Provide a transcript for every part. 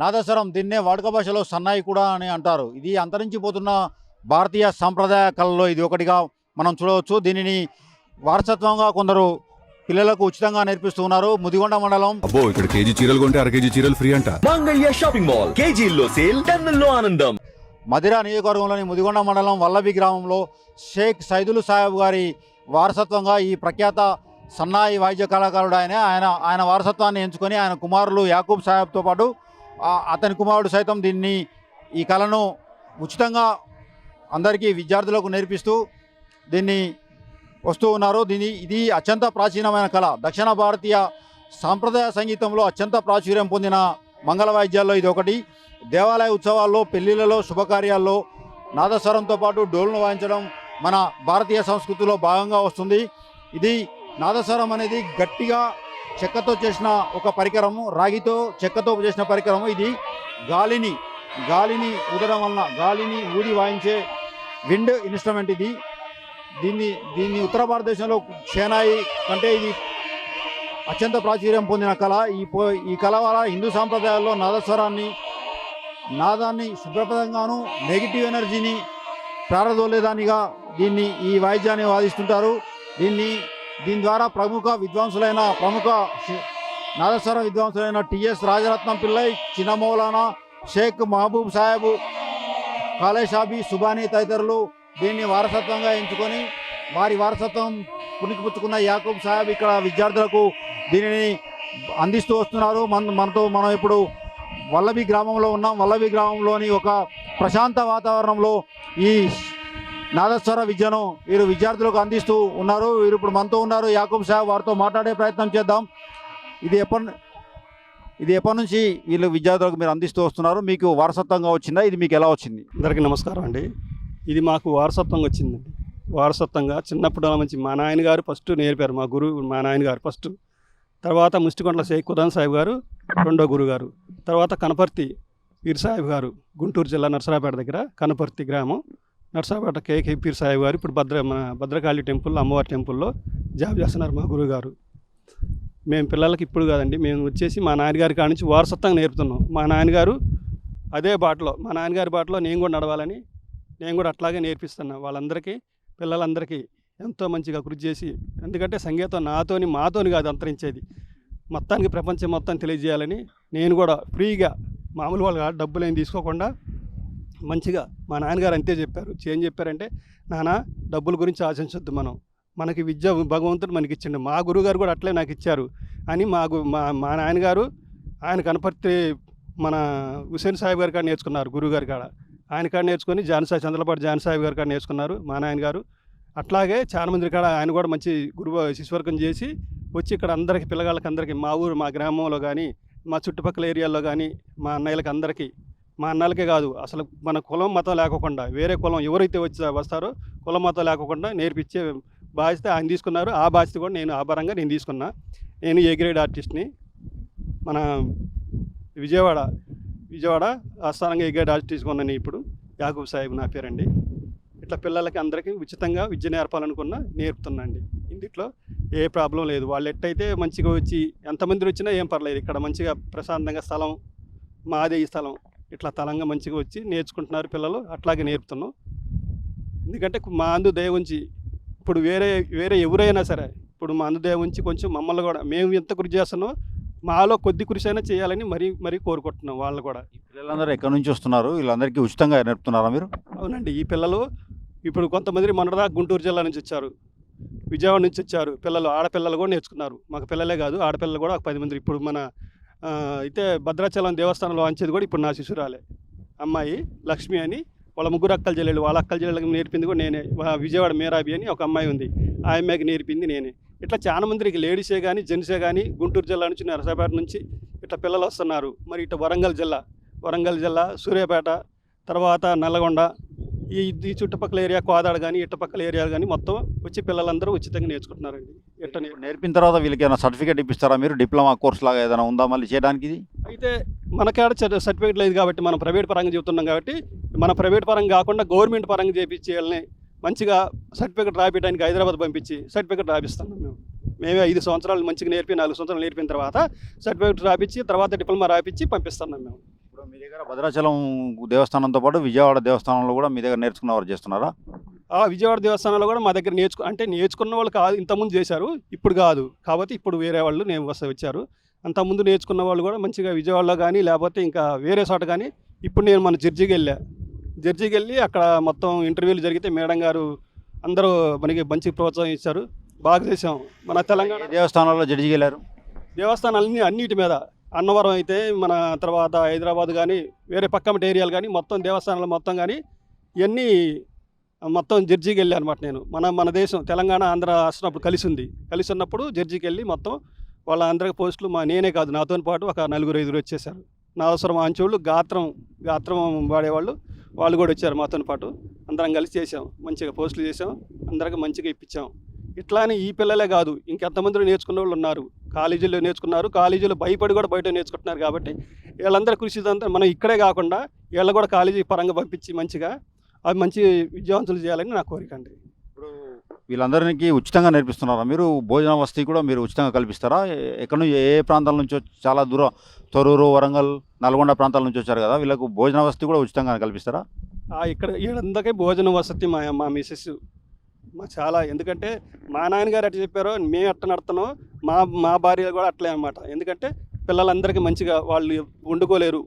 నాదస్వరం, దీన్నే వాడుక భాషలో సన్నాయి కూడా అని అంటారు. ఇది అంతరించిపోతున్న భారతీయ సాంప్రదాయ కళలో ఇది ఒకటిగా మనం చూడవచ్చు. దీనిని వారసత్వంగా కొందరు పిల్లలకు ఉచితంగా నేర్పిస్తున్నారు. ముదిగొండ మండలం అబ్బో, ఇక్కడ కేజీ చీరలు కొంటే అర కేజీ చీరలు ఫ్రీ అంట. మంగళ్య షాపింగ్ మాల్, కేజీల్లో సేల్, టన్నుల్లో ఆనందం. మదిరా నియోజకవర్గంలోని ముదిగొండ మండలం వల్లభి గ్రామంలో షేక్ సైదులు సాహెబ్ గారి వారసత్వంగా ఈ ప్రఖ్యాత సన్నాయి వాయిద్య కళాకారుడు ఆయన వారసత్వాన్ని ఎంచుకొని ఆయన కుమారులు యాకూబ్ సాహెబ్తో పాటు అతని కుమారుడు సైతం ఈ కళను ఉచితంగా అందరికీ విద్యార్థులకు నేర్పిస్తూ దీన్ని వస్తూ ఉన్నారు. ఇది అత్యంత ప్రాచీనమైన కళ. దక్షిణ భారతీయ సాంప్రదాయ సంగీతంలో అత్యంత ప్రాచుర్యం పొందిన మంగళ వాయిద్యాల్లో ఇది ఒకటి. దేవాలయ ఉత్సవాల్లో, పెళ్లిళ్లలో, శుభకార్యాల్లో నాదస్వరంతో పాటు డోలును వాయించడం మన భారతీయ సంస్కృతిలో భాగంగా వస్తుంది. ఇది నాదస్వరం అనేది గట్టిగా చెక్కతో చేసిన ఒక పరికరము, రాగితో చెక్కతో చేసిన పరికరము. ఇది గాలిని ఊదడం వలన, గాలిని ఊది వాయించే విండ్ ఇన్స్ట్రుమెంట్ ఇది. దీన్ని ఉత్తర భారతదేశంలో షేనాయి కంటే ఇది అత్యంత ప్రాచుర్యం పొందిన కళ. ఈ కళ వల్ల హిందూ సాంప్రదాయాల్లో నాదాన్ని శుభ్రప్రదంగాను, నెగిటివ్ ఎనర్జీని ప్రారదోలేదానిగా ఈ వాయిద్యాన్ని వాదిస్తుంటారు. దీని ద్వారా ప్రముఖ నాదస్వర విద్వాంసులైన టిఎస్ రాజరత్నం పిల్లై, చిన్న మౌలానా, షేక్ మహబూబ్ సాహెబ్, కాలేషాబి, సుబానీ తదితరులు దీన్ని వారసత్వంగా ఎంచుకొని వారి వారసత్వం పుణికిపుచ్చుకున్న యాకూబ్ సాహెబ్ ఇక్కడ విద్యార్థులకు దీనిని అందిస్తూ వస్తున్నారు. మనం ఇప్పుడు వల్లభి గ్రామంలో ఉన్నాం. వల్లభి గ్రామంలోని ఒక ప్రశాంత వాతావరణంలో ఈ నాదస్వర విద్యను వీరు విద్యార్థులకు అందిస్తూ ఉన్నారు. వీరు ఇప్పుడు మనతో ఉన్నారు. యాకూబ్ సాహెబ్, వారితో మాట్లాడే ప్రయత్నం చేద్దాం. ఇది ఎప్పటి నుంచి వీళ్ళు విద్యార్థులకు మీరు అందిస్తూ వస్తున్నారు? మీకు వారసత్వంగా వచ్చిందా? ఇది మీకు ఎలా వచ్చింది? అందరికీ నమస్కారం అండి. ఇది మాకు వారసత్వంగా వచ్చిందండి. వారసత్వంగా చిన్నప్పుడు నుంచి మా నాయనగారు ఫస్ట్ నేర్పారు. మా నాయనగారు ఫస్ట్, తర్వాత ముష్టికొండల షేక్ ఖుదాన్ సాహెబ్ గారు రెండో గురుగారు, తర్వాత కనపర్తి పీర్ సాహెబ్ గారు, గుంటూరు జిల్లా నర్సరాపేట దగ్గర కనపర్తి గ్రామం, నర్సరాపేట కేకే పీర్ సాహెబ్ గారు ఇప్పుడు మన భద్రకాళి టెంపుల్, అమ్మవారి టెంపుల్లో జాబ్ చేస్తున్నారు మా గురుగారు. మేము పిల్లలకి ఇప్పుడు కాదండి, మేము వచ్చేసి మా నాన్నగారి కాడి నుంచి వారసత్వంగా నేర్పుతున్నాం. మా నాన్నగారు అదే బాటలో, మా నాన్నగారి బాటలో నేను కూడా నడవాలని నేను కూడా అట్లాగే నేర్పిస్తున్నా వాళ్ళందరికీ, పిల్లలందరికీ ఎంతో మంచిగా కృషి చేసి. ఎందుకంటే సంగీతం మాతోని కాదు అంతరించేది, మొత్తానికి ప్రపంచం మొత్తం తెలియజేయాలని నేను కూడా ఫ్రీగా, మామూలు వాళ్ళగా డబ్బులు ఏం తీసుకోకుండా మంచిగా మా నాన్నగారు అంతే చెప్పారు. ఏం చెప్పారంటే, నాన్న డబ్బుల గురించి ఆశించొద్దు, మనకి విద్య భగవంతుడు మనకి ఇచ్చిండు, మా గురువుగారు కూడా అట్లే నాకు ఇచ్చారు అని మా నాన్నగారు ఆయన కనపర్తి మన హుసేన్ సాహెబ్ గారి కాడ నేర్చుకున్నారు. గురువుగారి కాడ ఆయన కాడ నేర్చుకొని చంద్రపాటి జాన్ సాహెబ్ గారి కాడ నేర్చుకున్నారు మా నాన్నగారు. అట్లాగే చాలా మంది కాడ ఆయన కూడా మంచి శిష్యవర్గం చేసి వచ్చి ఇక్కడ అందరికీ పిల్లగాళ్ళకి అందరికీ మా గ్రామంలో కానీ మా చుట్టుపక్కల ఏరియాల్లో కానీ మా అన్నయ్యలకి అందరికీ, మా అన్నలకే కాదు అసలు మన కులం మతం లేకోకుండా వేరే కులం ఎవరైతే వస్తారో కులం మతం లేకోకుండా నేర్పించే బాధ్యత ఆయన తీసుకున్నారు. ఆ బాధ్యత కూడా నేను ఆభరంగా తీసుకున్నా. నేను ఏ గ్రేడ్ ఆర్టిస్ట్ని, మన విజయవాడ ఆస్థానంగా ఏ గ్రేడ్ ఆర్టిస్ట్ తీసుకున్నాను. ఇప్పుడు యాకూబ్ సాహెబ్ నా పేరండి. ఇట్లా పిల్లలకి అందరికీ ఉచితంగా విద్య నేర్పుతున్నా అండి. ఇందులో ఏ ప్రాబ్లం లేదు. వాళ్ళు ఎట్టయితే మంచిగా వచ్చి ఎంతమంది వచ్చినా ఏం పర్లేదు. ఇక్కడ మంచిగా ప్రశాంతంగా స్థలం మాదే ఈ స్థలం, ఇట్లా తలంగా మంచిగా వచ్చి నేర్చుకుంటున్నారు పిల్లలు. అట్లాగే నేర్పుతున్నాం. ఎందుకంటే మా అందు దయ ఉంచి ఇప్పుడు వేరే ఎవరైనా సరే ఇప్పుడు మా అందు దయ ఉంచి కొంచెం మమ్మల్ని కూడా మేము ఎంత కృషి చేస్తున్నామో మాలో కొద్ది కృషి అయినా చేయాలని మరీ కోరుకుంటున్నాం. వాళ్ళు కూడా. ఈ పిల్లలందరూ ఎక్కడి నుంచి వస్తున్నారు? వీళ్ళందరికీ ఉచితంగా నేర్పుతున్నారా మీరు? అవునండి. ఈ పిల్లలు ఇప్పుడు కొంతమంది మొన్నదాకా గుంటూరు జిల్లా నుంచి వచ్చారు, విజయవాడ నుంచి వచ్చారు పిల్లలు. ఆడపిల్లలు కూడా నేర్చుకున్నారు. మాకు పిల్లలే కాదు, ఆడపిల్లలు కూడా ఒక 10 మంది. ఇప్పుడు మన అయితే భద్రాచలం దేవస్థానంలో అంచేది కూడా ఇప్పుడు నా శిశురాలే అమ్మాయి లక్ష్మి అని. వాళ్ళ ముగ్గురు అక్కల చెల్లెలు, వాళ్ళ అక్కల చెల్లెళ్ళకి నేర్పింది కూడా నేనే. విజయవాడ మేరాబి అని ఒక అమ్మాయి ఉంది, ఆ అమ్మాయికి నేర్పింది నేనే. ఇట్లా చాలా మందికి లేడీసే కానీ జెంట్సే కానీ గుంటూరు జిల్లా నుంచి నరసాపేట నుంచి ఇట్లా పిల్లలు వస్తున్నారు. మరి ఇట్లా వరంగల్ జిల్లా సూర్యాపేట, తర్వాత నల్లగొండ, ఈ చుట్టుపక్కల ఏరియా కోదాడ కానీ ఇటుపక్కల ఏరియాలు కానీ మొత్తం వచ్చి పిల్లలందరూ ఉచితంగా నేర్చుకుంటున్నారండి. ఎట్లా నేర్పిన తర్వాత వీళ్ళకి ఏమైనా సర్టిఫికేట్ ఇప్పిస్తారా మీరు? డిప్లొమా కోర్స్ లాగా ఏదైనా ఉందా మళ్ళీ చేయడానికి? ఇది అయితే మనకాడ సర్టిఫికేట్ లేదు కాబట్టి మనం ప్రైవేట్ పరంగా చెబుతున్నాం కాబట్టి మన ప్రైవేట్ పరంగా కాకుండా గవర్నమెంట్ పరంగా చేయించేయాలని మంచిగా సర్టిఫికేట్ రాపించడానికి హైదరాబాద్ పంపించి సర్టిఫికేట్ రాపిస్తున్నాం. మేమే 5 సంవత్సరాలు మంచిగా నేర్పి 4 సంవత్సరాలు నేర్పిన తర్వాత సర్టిఫికేట్ రాపించి తర్వాత డిప్లొమా రాపించి పంపిస్తున్నాం మేము. మీ దగ్గర భద్రాచలం దేవస్థానంతో పాటు విజయవాడ దేవస్థానంలో కూడా మీ దగ్గర నేర్చుకున్న వారు చేస్తున్నారా? ఆ విజయవాడ దేవస్థానంలో కూడా మా దగ్గర నేర్చుకున్న వాళ్ళు కాదు, ఇంతకుముందు చేశారు, ఇప్పుడు కాదు. కాబట్టి ఇప్పుడు వేరే వాళ్ళు వచ్చారు. అంతకుముందు నేర్చుకున్న వాళ్ళు కూడా మంచిగా విజయవాడలో కానీ లేకపోతే ఇంకా వేరే చోట కానీ. ఇప్పుడు నేను మన జడ్జికి వెళ్ళి అక్కడ మొత్తం ఇంటర్వ్యూలు జరిగితే మేడం గారు అందరూ మనకి మంచి ప్రోత్సాహం ఇచ్చారు. బాగా చేసాం. మన తెలంగాణ ఏ దేవస్థానాల్లో జడ్జికి వెళ్ళారు? దేవస్థానాలన్నీ అన్నిటి మీద, అన్నవరం అయితే మన తర్వాత హైదరాబాద్ కానీ వేరే పక్కమటి ఏరియాలు కానీ మొత్తం దేవస్థానాలు మొత్తం కానీ ఇవన్నీ మొత్తం జడ్జికి వెళ్ళి అనమాట. నేను మన దేశం తెలంగాణ ఆంధ్ర రాష్ట్రం అప్పుడు కలిసి ఉన్నప్పుడు జడ్జికి వెళ్ళి మొత్తం వాళ్ళ అందరికి పోస్టులు నేనే కాదు నాతో పాటు ఒక 4-5 వచ్చేసారు. నాదస్వరం ఆంచోళ్ళు గాత్రం వాడేవాళ్ళు వాళ్ళు కూడా వచ్చారు మాతో పాటు. అందరం కలిసి చేసాం, మంచిగా పోస్టులు చేసాం, అందరికి మంచిగా ఇప్పించాం. ఇట్లా అని ఈ పిల్లలే కాదు, ఇంకెంతమంది నేర్చుకున్న వాళ్ళు ఉన్నారు. కాలేజీల్లో నేర్చుకున్నారు, కాలేజీలో భయపడి కూడా బయట నేర్చుకుంటున్నారు. కాబట్టి వీళ్ళందరూ కృషి అంతా మనం ఇక్కడే కాకుండా వీళ్ళ కూడా కాలేజీ పరంగా పంపించి మంచిగా అవి మంచి విద్యావంతులు చేయాలని నా కోరిక అండి. ఇప్పుడు వీళ్ళందరికీ ఉచితంగా నేర్పిస్తున్నారా మీరు? భోజన వసతి కూడా మీరు ఉచితంగా కల్పిస్తారా? ఎక్కడ నుంచి ఏ ప్రాంతాల నుంచి చాలా దూరం, తొర్రూరు, వరంగల్, నల్గొండ ప్రాంతాల నుంచి వచ్చారు కదా, వీళ్ళకు భోజన వసతి కూడా ఉచితంగా కల్పిస్తారా? ఇక్కడ వీళ్ళందరికీ భోజన వసతి మా మిసెస్ చాలా, ఎందుకంటే మా నాన్నగారు ఎట్లా చెప్పారో మేము ఎట్ట నడుతున్నాం, మా భార్య కూడా అట్లే అనమాట. ఎందుకంటే పిల్లలందరికీ మంచిగా వాళ్ళు వండుకోలేరు,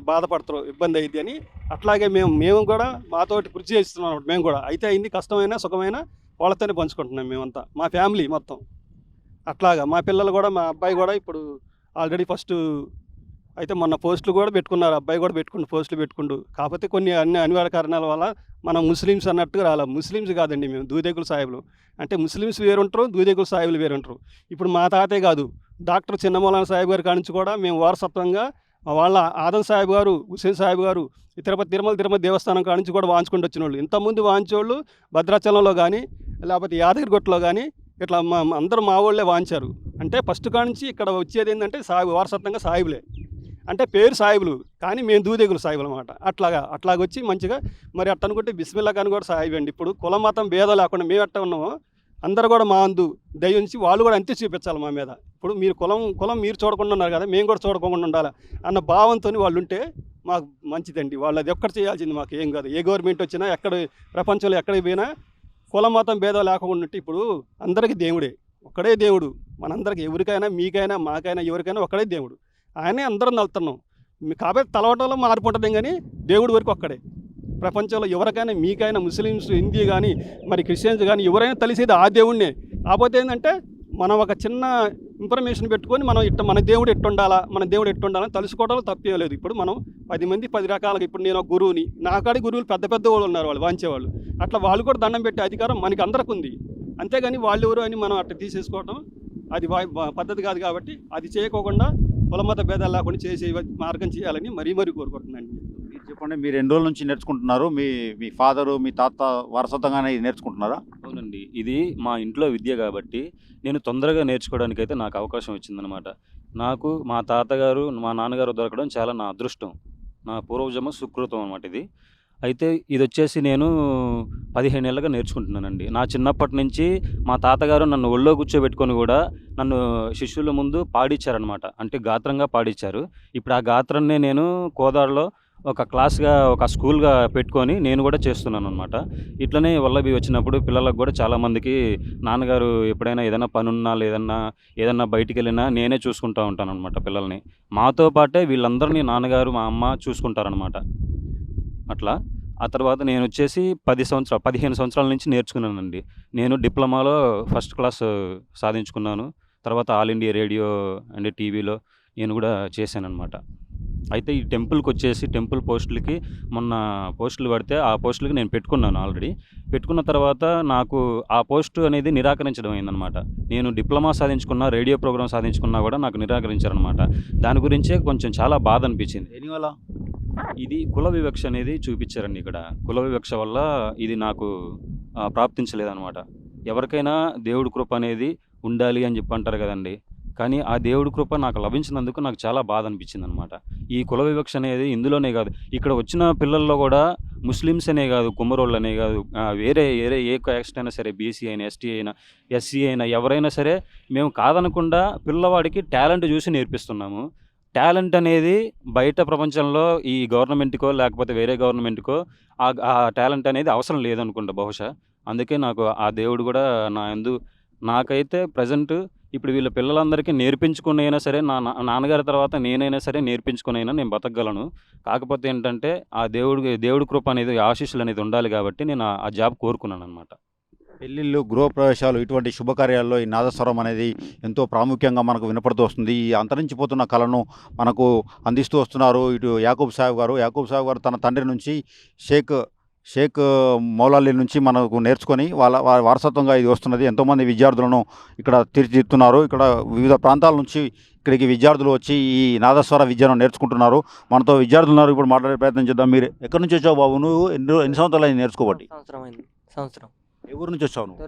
బాధపడతారు, ఇబ్బంది అయింది అని. అట్లాగే మేము కూడా మాతోటి కృషి చేస్తున్నాం అనమాట. మేము కూడా అయితే అయింది కష్టమైన సుఖమైన వాళ్ళతోనే పంచుకుంటున్నాం మేమంతా, మా ఫ్యామిలీ మొత్తం. అట్లాగా మా పిల్లలు కూడా, మా అబ్బాయి కూడా ఇప్పుడు ఆల్రెడీ ఫస్ట్ అయితే మొన్న పోస్టులు కూడా పెట్టుకున్నారు. అబ్బాయి కూడా పోస్టులు పెట్టుకుండు. కాకపోతే కొన్ని అనివార్య కారణాల వల్ల మనం ముస్లిమ్స్ అన్నట్టుగా రాలే. ముస్లిమ్స్ కాదండి, మేము దూదేకుల సాహిబులు. అంటే ముస్లిమ్స్ వేరుంటారు, దూదేకుల సాహిబులు వేరుంటారు. ఇప్పుడు మా తాతే కాదు, డాక్టర్ చిన్నమౌలానా సాహిబ్ గారి కానించి కూడా మేము వారసత్వంగా వాళ్ళ ఆదం సాహిబ్ గారు, హుసేన్ సాహిబ్ గారు తిరుమల దేవస్థానం కానించి కూడా వాంచుకుంటూ వచ్చిన వాళ్ళు. ఇంతకుముందు వాంచేవాళ్ళు భద్రాచలంలో కానీ లేకపోతే యాదగిరిగుట్టలో కానీ ఇట్లా అందరూ మా వాళ్ళే వాంచారు. అంటే ఫస్ట్ కానించి ఇక్కడ వచ్చేది ఏంటంటే వారసత్వంగా సాహిబులే, అంటే పేరు సాహిబులు కానీ మేము దూదేగులు సాహిబులు అనమాట. అట్లాగొచ్చి మంచిగా మరి అట్ట అనుకుంటే బిస్మిల్లా కానీ కూడా సాహిబ్ అండి. ఇప్పుడు కుల మతం భేదం లేకుండా మేము ఎట్ట ఉన్నామో అందరూ కూడా మా అందు దయించి వాళ్ళు కూడా అంతే చూపించాలి మా మీద. ఇప్పుడు మీరు కులం మీరు చూడకుండా ఉన్నారు కదా, మేము కూడా చూడకుండా ఉండాలి అన్న భావంతో వాళ్ళు ఉంటే మాకు మంచిదండి. వాళ్ళు అది ఎక్కడ చేయాల్సింది మాకు ఏం కాదు. ఏ గవర్నమెంట్ వచ్చినా ఎక్కడ ప్రపంచంలో ఎక్కడికి పోయినా కుల మతం భేదం లేకుండా ఉంటే ఇప్పుడు అందరికీ దేవుడే, ఒక్కడే దేవుడు. మనందరికీ ఎవరికైనా, మీకైనా, మాకైనా, ఎవరికైనా ఒక్కడే దేవుడు. ఆయనే అందరం నలుతున్నాం. కాబట్టి తలవటంలో మార్పు ఉంటుంది కానీ దేవుడి వరకు ఒక్కడే. ప్రపంచంలో ఎవరికైనా, మీకైనా, ముస్లిమ్స్, హిందీ కానీ మరి క్రిస్టియన్స్ కానీ ఎవరైనా తెలిసేది ఆ దేవుడినే. కాకపోతే ఏంటంటే మనం ఒక చిన్న ఇన్ఫర్మేషన్ పెట్టుకొని మనం మన దేవుడు ఎట్టుండాలని తెలుసుకోవడంలో తప్పే లేదు. ఇప్పుడు మనం 10 మంది 10 రకాలుగా, ఇప్పుడు నేను ఒక గురువుని, నాకాడి గురువులు పెద్ద వాళ్ళు ఉన్నారు, వాళ్ళు వాంచేవాళ్ళు. అట్లా వాళ్ళు కూడా దండం పెట్టే అధికారం మనకి అందరికి ఉంది. అంతేగాని వాళ్ళు ఎవరు అని మనం అట్లా తీసేసుకోవడం అది పద్ధతి కాదు. కాబట్టి అది చేయకోకుండా కులమత భేదాలు లేకుండా చేసే మార్గం చేయాలని మరీ కోరుకుంటున్నాను. మీరు చెప్పండి, మీరు ఎన్ని రోజుల నుంచి నేర్చుకుంటున్నారు? మీ ఫాదరు, మీ తాత వారసత్వంగానే ఇది నేర్చుకుంటున్నారా? అవునండి, ఇది మా ఇంట్లో విద్య కాబట్టి నేను తొందరగా నేర్చుకోవడానికి అయితే నాకు అవకాశం వచ్చిందనమాట. నాకు మా తాతగారు, మా నాన్నగారు దొరకడం చాలా నా అదృష్టం, నా పూర్వజన్మ సుకృతం అనమాట ఇది. అయితే ఇది వచ్చేసి నేను 15 ఏళ్ళగా నేర్చుకుంటున్నానండి. నా చిన్నప్పటి నుంచి మా తాతగారు నన్ను ఒళ్ళో కూర్చోబెట్టుకొని కూడా నన్ను శిష్యుల ముందు పాడిచ్చారనమాట. అంటే గాత్రంగా పాడిచ్చారు. ఇప్పుడు ఆ గాత్రాన్నే నేను కోదాడలో ఒక క్లాస్గా, ఒక స్కూల్గా పెట్టుకొని నేను కూడా చేస్తున్నాను అనమాట. ఇట్లనే వల్లభి వచ్చినప్పుడు పిల్లలకు కూడా చాలామందికి నాన్నగారు ఎప్పుడైనా ఏదైనా పనున్నా ఏదన్నా బయటికి వెళ్ళినా నేనే చూసుకుంటూ ఉంటాను అనమాట పిల్లల్ని. మాతో పాటే వీళ్ళందరినీ నాన్నగారు, మా అమ్మ చూసుకుంటారనమాట. అట్లా ఆ తర్వాత నేను వచ్చేసి 15 సంవత్సరాల నుంచి నేర్చుకున్నానండి. నేను డిప్లొమాలో ఫస్ట్ క్లాస్ సాధించుకున్నాను. తర్వాత ఆల్ ఇండియా రేడియో అండ్ టీవీలో నేను కూడా చేశానన్నమాట. అయితే ఈ టెంపుల్ పోస్టులకి మొన్న పోస్టులు పడితే ఆ పోస్టులకి నేను పెట్టుకున్నాను ఆల్రెడీ. పెట్టుకున్న తర్వాత నాకు ఆ పోస్టు అనేది నిరాకరించడం అయిందనమాట. నేను డిప్లొమా సాధించుకున్నా, రేడియో ప్రోగ్రామ్ సాధించుకున్నా కూడా నాకు నిరాకరించారనమాట. దాని గురించే కొంచెం చాలా బాధ అనిపించింది. దీనివల్ల ఇది కుల వివక్ష అనేది చూపించారండి ఇక్కడ. కుల వివక్ష వల్ల ఇది నాకు ప్రాప్తించలేదన్నమాట. ఎవరికైనా దేవుడి కృప అనేది ఉండాలి అని చెప్పి అంటారు కదండి. కానీ ఆ దేవుడి కృప నాకు లభించినందుకు నాకు చాలా బాధ అనిపించింది అనమాట. ఈ కుల వివక్ష అనేది ఇందులోనే కాదు, ఇక్కడ వచ్చిన పిల్లల్లో కూడా ముస్లిమ్స్ అనే కాదు, కుమ్మరోళ్ళు అనే కాదు, వేరే ఏ కాస్ట్ అయినా సరే, బీసీ అయినా, ఎస్టీ అయినా, ఎస్సీ అయినా, ఎవరైనా సరే మేము కాదనకుండా పిల్లవాడికి టాలెంట్ చూసి నేర్పిస్తున్నాము. టాలెంట్ అనేది బయట ప్రపంచంలో ఈ గవర్నమెంట్‌కో, లేకపోతే వేరే గవర్నమెంట్‌కో ఆ టాలెంట్ అనేది అవసరం లేదనుకుంటా బహుశా. అందుకే నాకు ఆ దేవుడు గూడా నా యందు నాకైతే ప్రెజెంట్ ఇప్పుడు వీళ్ళ పిల్లలందరికీ నేర్పించుకొనైనా సరే, నాన్నగారి తర్వాత నేనైనా సరే నేర్పించుకొనైనా నేను బతకగలను. కాకపోతే ఏంటంటే, ఆ దేవుడి కృప అనేది, ఆశీస్సులనేది ఉండాలి గాబట్టి నేను ఆ జాబ్ కోరుకున్నాననమాట. పెళ్ళిళ్ళు, గృహప్రవేశాలు ఇటువంటి శుభకార్యాల్లో ఈ నాదస్వరం అనేది ఎంతో ప్రాముఖ్యంగా మనకు వినపడుతూ వస్తుంది. ఈ అంతరించిపోతున్న కళను మనకు అందిస్తూ వస్తున్నారు ఇటు యాకూబ్ సాహెబ్ గారు. యాకూబ్ సాహెబ్ గారు తన తండ్రి నుంచి షేక్ మౌలాలి నుంచి మనకు నేర్చుకొని వారి వారసత్వంగా ఇది వస్తున్నది. ఎంతోమంది విద్యార్థులను ఇక్కడ తీర్చిదిద్దుతున్నారు. ఇక్కడ వివిధ ప్రాంతాల నుంచి ఇక్కడికి విద్యార్థులు వచ్చి ఈ నాదస్వర విద్యను నేర్చుకుంటున్నారు. మనతో విద్యార్థులు ఉన్నారు. ఇప్పుడు మాట్లాడే ప్రయత్నం చేద్దాం. మీరు ఎక్కడి నుంచి వచ్చావు బాబు? నువ్వు ఎన్ని సంవత్సరాలు అయింది నేర్చుకోబట్టి? సంవత్సరం. ఏ ఊరు నుంచి వచ్చావు నువ్వు?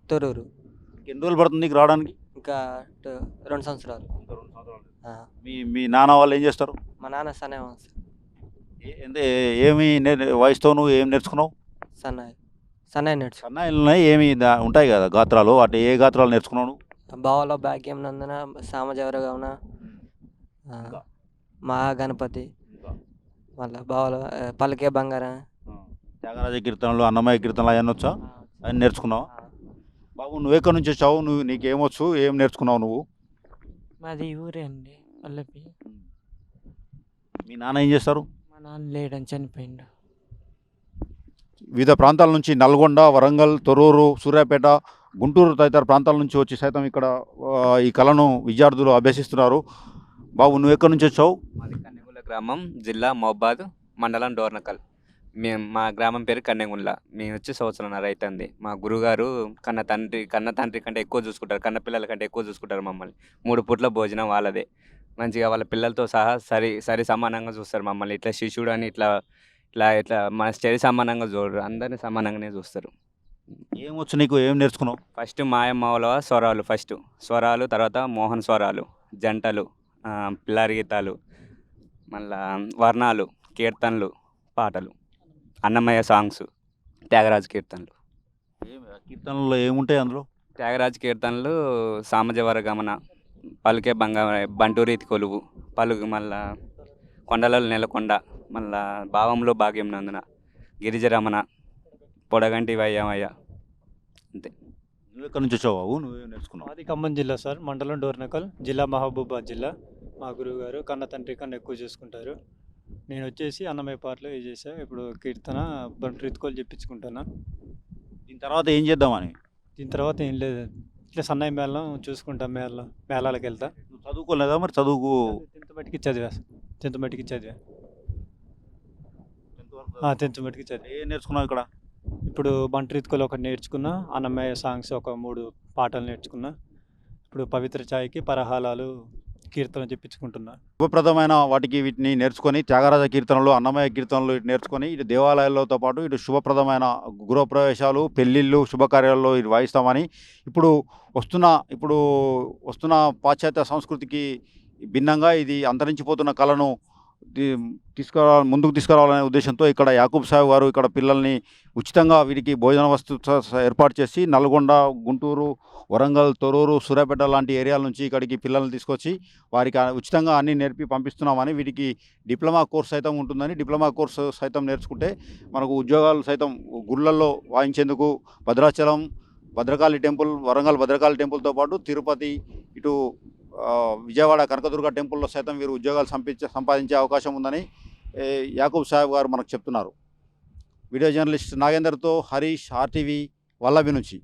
తొర్రూరు. ఎన్ని రోజులు పడుతుంది నీకు రావడానికి? ఇంకా 2 సంవత్సరాలు. ఆ. మీ నాన్న వాళ్ళు ఏం చేస్తారు? మా నాన్న సన్నాయి ఏమి వయసుతో నువ్వు ఏం నేర్చుకున్నావు? నేర్చు. సన్నాయిలు ఏమి ఉంటాయి కదా గాత్రాలు, వాటి ఏ గాత్రాలు నేర్చుకున్నావు నువ్వు? బావలో భాగ్యం నందన, సామజవరగమన, మహాగణపతి, మళ్ళీ బావలో పలికే బంగారం. త్యాగరాజ కీర్తనలు, అన్నమయ్య కీర్తనలు అవన్నీ వచ్చా? అవన్నీ నేర్చుకున్నావు బాబు? నువ్వు ఎక్కడి నుంచి వచ్చావు? నీకేమొచ్చు, ఏం నేర్చుకున్నావు నువ్వు? మాది ఊరే అండి, పల్లెపి. మీ నాన్న ఏం చేస్తారు? మా నాన్న లేడని చనిపోయిండు. వివిధ ప్రాంతాల నుంచి నల్గొండ, వరంగల్, తొర్రూరు, సూర్యాపేట, గుంటూరు తదితర ప్రాంతాల నుంచి వచ్చి సైతం ఇక్కడ ఈ కళను విద్యార్థులు అభ్యసిస్తున్నారు. బాబు నువ్వు ఎక్కడి నుంచి వచ్చావు? మాది కన్నెగుండ్ల గ్రామం, జిల్లా మహబాద్, మండలం డోర్నకల్. మా గ్రామం పేరు కన్నెగుండ్ల. మేము వచ్చి సంవత్సరంన్నర అవుతుంది. మా గురుగారు కన్న తండ్రి కంటే ఎక్కువ చూసుకుంటారు, కన్న పిల్లల కంటే ఎక్కువ చూసుకుంటారు మమ్మల్ని. 3 పూట్ల భోజనం వాళ్ళదే. మంచిగా వాళ్ళ పిల్లలతో సహా సరి సమానంగా చూస్తారు మమ్మల్ని. ఇట్లా శిష్యుడు అని ఇట్లా ఇట్లా ఇట్లా మన సరి సమానంగా చూడరు, అందరినీ సమానంగానే చూస్తారు. ఏమొచ్చు నీకు, ఏం నేర్చుకున్నావు? ఫస్ట్ మాయమ్మల స్వరాలు, తర్వాత మోహన్ స్వరాలు, జంటలు, పిల్లారి గీతాలు, మళ్ళా వర్ణాలు, కీర్తనలు, పాటలు, అన్నమయ్య సాంగ్స్, త్యాగరాజ కీర్తనలు. కీర్తనలో ఏముంటాయి అందులో? త్యాగరాజ కీర్తనలు సామజవర గమన, పలుకే బంటూరీతి కొలువు, మళ్ళా కొండలలో నెలకొండ, మళ్ళా భావంలో భాగ్యం నందున, గిరిజరమణ, పొడగంటి వయ్యమయ్య. అంతే. నువ్వు ఎక్కడి నుంచి వచ్చావు బాబు? నువ్వేం నేర్చుకున్నావు? మాది ఖమ్మం జిల్లా సార్, మండలం డోర్నకల్, జిల్లా మహబూబాద్ జిల్లా. మా గురువు గారు కన్న తండ్రి కన్నా ఎక్కువ చూసుకుంటారు. నేను వచ్చేసి అన్నమయ్య పాటలు ఇది చేసా. ఇప్పుడు కీర్తన బంట్రీత్కోలు చెప్పించుకుంటున్నా. దీని తర్వాత ఏం చేద్దామని? దీని తర్వాత ఏం లేదు, ఇట్లా సన్నాయి మేళం చూసుకుంటాం. మేళాలకు వెళ్తా. నువ్వు చదువుకోలేదా మరి? చదువుకు 10th మట్టికి చదివా. 10th మట్టికి చదివా. 10th మట్టికి చదివా. ఏం నేర్చుకున్నావు ఇక్కడ? ఇప్పుడు బంట్రీత్కోలు ఒకటి నేర్చుకున్నా, అన్నమయ్య సాంగ్స్ ఒక 3 పాటలు నేర్చుకున్నా. ఇప్పుడు పవిత్ర ఛాయ్కి పరహాలాలు కీర్తన చెప్పించుకుంటున్నా. శుభప్రదమైన వీటిని నేర్చుకొని, త్యాగరాజ కీర్తనలు, అన్నమయ్య కీర్తనలు ఇటు నేర్చుకొని, ఇటు దేవాలయాలతో పాటు ఇటు శుభప్రదమైన గృహప్రవేశాలు, పెళ్ళిళ్ళు, శుభకార్యాల్లో ఇది వాయిస్తామని ఇప్పుడు వస్తున్న పాశ్చాత్య సంస్కృతికి భిన్నంగా ఇది అంతరించిపోతున్న కళను ముందుకు తీసుకురావాలనే ఉద్దేశంతో ఇక్కడ యాకూబ్ సాహెబ్ గారు ఇక్కడ పిల్లల్ని ఉచితంగా వీటికి భోజన వస్తు ఏర్పాటు చేసి నల్గొండ, గుంటూరు, వరంగల్, తొర్రూరు, సూర్యాపేట లాంటి ఏరియాల నుంచి ఇక్కడికి పిల్లల్ని తీసుకొచ్చి వారికి ఉచితంగా అన్నీ నేర్పి పంపిస్తున్నామని, వీటికి డిప్లొమా కోర్స్ సైతం ఉంటుందని, డిప్లొమా కోర్సు సైతం నేర్చుకుంటే మనకు ఉద్యోగాలు సైతం గుళ్ళల్లో వాయించేందుకు భద్రాచలం, భద్రకాళి టెంపుల్, వరంగల్ భద్రకాళి టెంపుల్తో పాటు తిరుపతి, ఇటు విజయవాడ కనకదుర్గ టెంపుల్లో సైతం వీరు ఉద్యోగాలు సంపాదించే అవకాశం ఉందని యాకూబ్ సాహెబ్ గారు మనకు చెప్తున్నారు. వీడియో జర్నలిస్ట్ నాగేందర్తో హరీష్, RTV వల్లభి నుంచి.